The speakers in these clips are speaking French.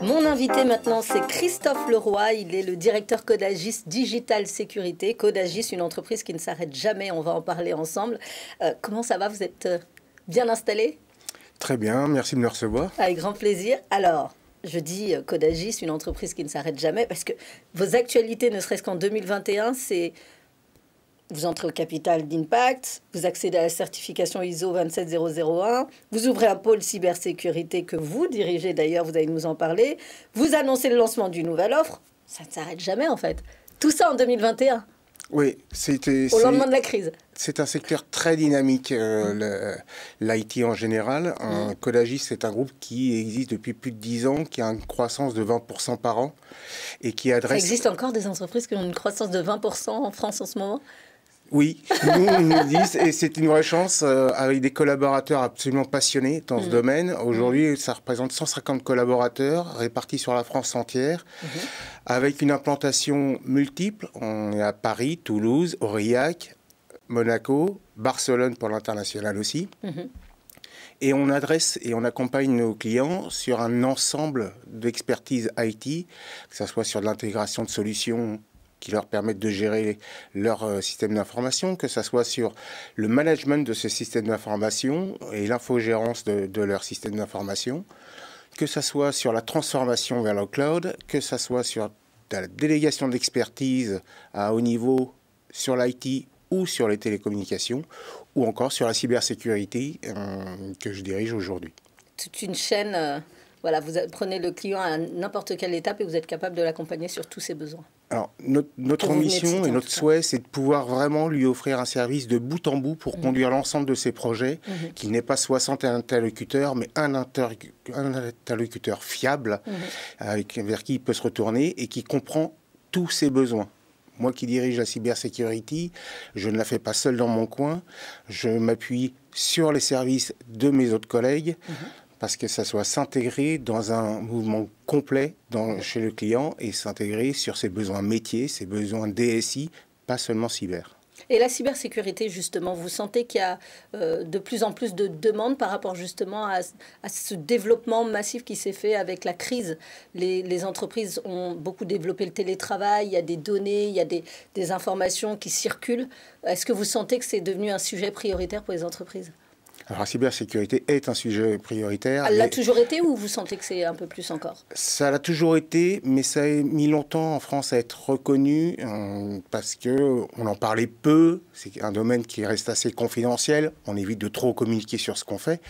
Mon invité maintenant, c'est Christophe Leroy. Il est le directeur Codagis Digital Sécurité. Codagis, une entreprise qui ne s'arrête jamais. On va en parler ensemble. Comment ça va? Vous êtes bien installé? Très bien, merci de me recevoir. Avec grand plaisir. Alors, je dis Codagis, une entreprise qui ne s'arrête jamais, parce que vos actualités, ne serait-ce qu'en 2021, c'est... Vous entrez au capital d'Impact, vous accédez à la certification ISO 27001, vous ouvrez un pôle cybersécurité que vous dirigez d'ailleurs, vous allez nous en parler, vous annoncez le lancement d'une nouvelle offre, ça ne s'arrête jamais en fait. Tout ça en 2021. Oui, au lendemain de la crise. C'est un secteur très dynamique, l'IT en général. Codagis, c'est un groupe qui existe depuis plus de 10 ans, qui a une croissance de 20% par an et qui adresse... Ça existe encore des entreprises qui ont une croissance de 20% en France en ce moment? Oui, nous nous disent, et c'est une vraie chance, avec des collaborateurs absolument passionnés dans ce domaine. Aujourd'hui, ça représente 150 collaborateurs répartis sur la France entière, avec une implantation multiple. On est à Paris, Toulouse, Aurillac, Monaco, Barcelone pour l'international aussi. Et on adresse et on accompagne nos clients sur un ensemble d'expertise IT, que ce soit sur de l'intégration de solutions qui leur permettent de gérer leur système d'information, que ce soit sur le management de ce système d'information et l'infogérance de leur système d'information, que ce soit sur la transformation vers le cloud, que ce soit sur la délégation d'expertise à haut niveau sur l'IT ou sur les télécommunications, ou encore sur la cybersécurité que je dirige aujourd'hui. Toute une chaîne, voilà, vous prenez le client à n'importe quelle étape et vous êtes capable de l'accompagner sur tous ses besoins. Alors, notre ambition et notre souhait, c'est de pouvoir vraiment lui offrir un service de bout en bout pour conduire l'ensemble de ses projets, qu'il n'ait pas 60 interlocuteurs, mais un interlocuteur fiable, vers qui il peut se retourner et qui comprend tous ses besoins. Moi qui dirige la cybersécurité, je ne la fais pas seul dans mon coin. Je m'appuie sur les services de mes autres collègues parce que ça soit s'intégrer dans un mouvement complet chez le client et s'intégrer sur ses besoins métiers, ses besoins DSI, pas seulement cyber. Et la cybersécurité, justement, vous sentez qu'il y a de plus en plus de demandes par rapport justement à ce développement massif qui s'est fait avec la crise. Les entreprises ont beaucoup développé le télétravail, il y a des données, il y a des informations qui circulent. Est-ce que vous sentez que c'est devenu un sujet prioritaire pour les entreprises ? Alors, la cybersécurité est un sujet prioritaire. Elle l'a toujours été ou vous sentez que c'est un peu plus encore? Ça l'a toujours été, mais ça a mis longtemps en France à être reconnu parce qu'on en parlait peu. C'est un domaine qui reste assez confidentiel. On évite de trop communiquer sur ce qu'on fait.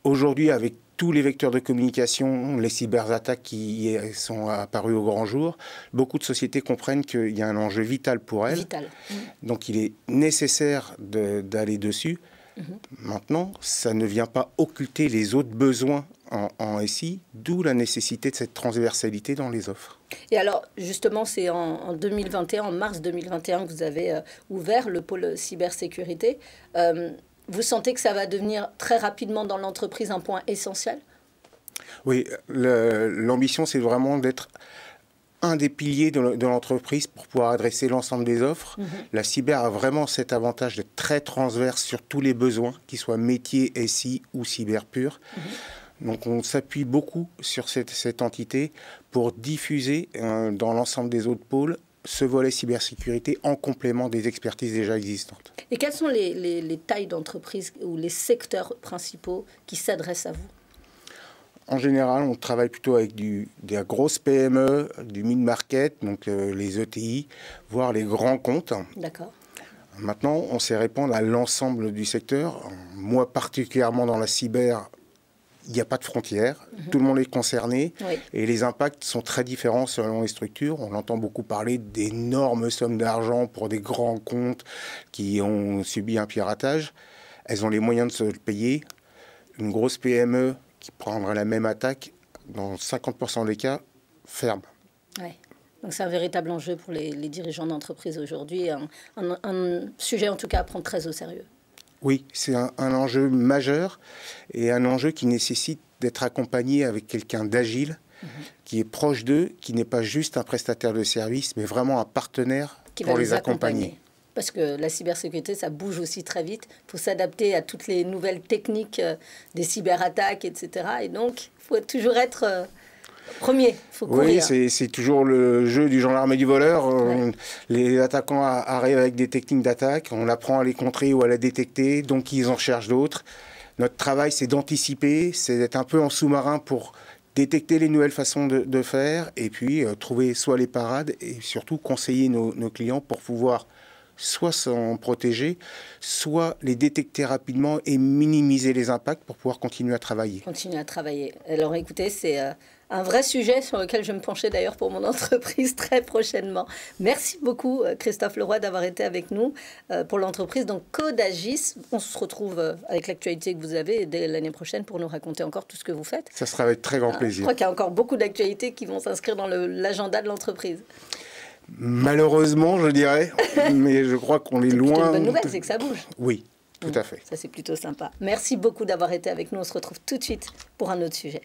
Aujourd'hui, avec tous les vecteurs de communication, les cyberattaques qui sont apparues au grand jour, beaucoup de sociétés comprennent qu'il y a un enjeu vital pour elles. Donc, il est nécessaire d'aller dessus. Maintenant, ça ne vient pas occulter les autres besoins en SI, d'où la nécessité de cette transversalité dans les offres. Et alors, justement, c'est en 2021, en mars 2021, que vous avez ouvert le pôle cybersécurité. Vous sentez que ça va devenir très rapidement dans l'entreprise un point essentiel? Oui, l'ambition, c'est vraiment d'être un des piliers de l'entreprise pour pouvoir adresser l'ensemble des offres. La cyber a vraiment cet avantage d'être très transverse sur tous les besoins, qu'ils soient métier, SI ou cyber pur. Donc on s'appuie beaucoup sur cette entité pour diffuser dans l'ensemble des autres pôles ce volet cybersécurité en complément des expertises déjà existantes. Et quelles sont les tailles d'entreprise ou les secteurs principaux qui s'adressent à vous ? En général, on travaille plutôt avec des grosses PME, du mid-market, donc les ETI, voire les grands comptes. D'accord. Maintenant, on sait répondre à l'ensemble du secteur. Moi, particulièrement dans la cyber, il n'y a pas de frontières. Tout le monde est concerné. Et les impacts sont très différents selon les structures. On entend beaucoup parler d'énormes sommes d'argent pour des grands comptes qui ont subi un piratage. Elles ont les moyens de se le payer. Une grosse PME qui prendrait la même attaque, dans 50% des cas, ferme. Ouais. Donc c'est un véritable enjeu pour les dirigeants d'entreprise aujourd'hui, un sujet en tout cas à prendre très au sérieux. Oui, c'est un enjeu majeur et un enjeu qui nécessite d'être accompagné avec quelqu'un d'agile, qui est proche d'eux, qui n'est pas juste un prestataire de service, mais vraiment un partenaire pour les accompagner. parce que la cybersécurité, ça bouge aussi très vite. Il faut s'adapter à toutes les nouvelles techniques des cyberattaques, etc. Et donc, il faut toujours être premier. Faut courir. Oui, c'est toujours le jeu du gendarme et du voleur. Ouais. Les attaquants arrivent avec des techniques d'attaque, on apprend à les contrer ou à les détecter, donc ils en cherchent d'autres. Notre travail, c'est d'anticiper, c'est d'être un peu en sous-marin pour détecter les nouvelles façons de faire et puis trouver soit les parades et surtout conseiller nos clients pour pouvoir soit s'en protéger, soit les détecter rapidement et minimiser les impacts pour pouvoir continuer à travailler. Continuer à travailler. Alors écoutez, c'est un vrai sujet sur lequel je vais me pencher d'ailleurs pour mon entreprise très prochainement. Merci beaucoup Christophe Leroy d'avoir été avec nous pour l'entreprise donc Codagis. On se retrouve avec l'actualité que vous avez dès l'année prochaine pour nous raconter encore tout ce que vous faites. Ça sera avec très grand plaisir. Je crois qu'il y a encore beaucoup d'actualités qui vont s'inscrire dans l'agenda de l'entreprise. Malheureusement, je dirais, mais je crois qu'on est loin. Une bonne nouvelle, c'est que ça bouge. Oui, tout à fait. Ça, c'est plutôt sympa. Merci beaucoup d'avoir été avec nous. On se retrouve tout de suite pour un autre sujet.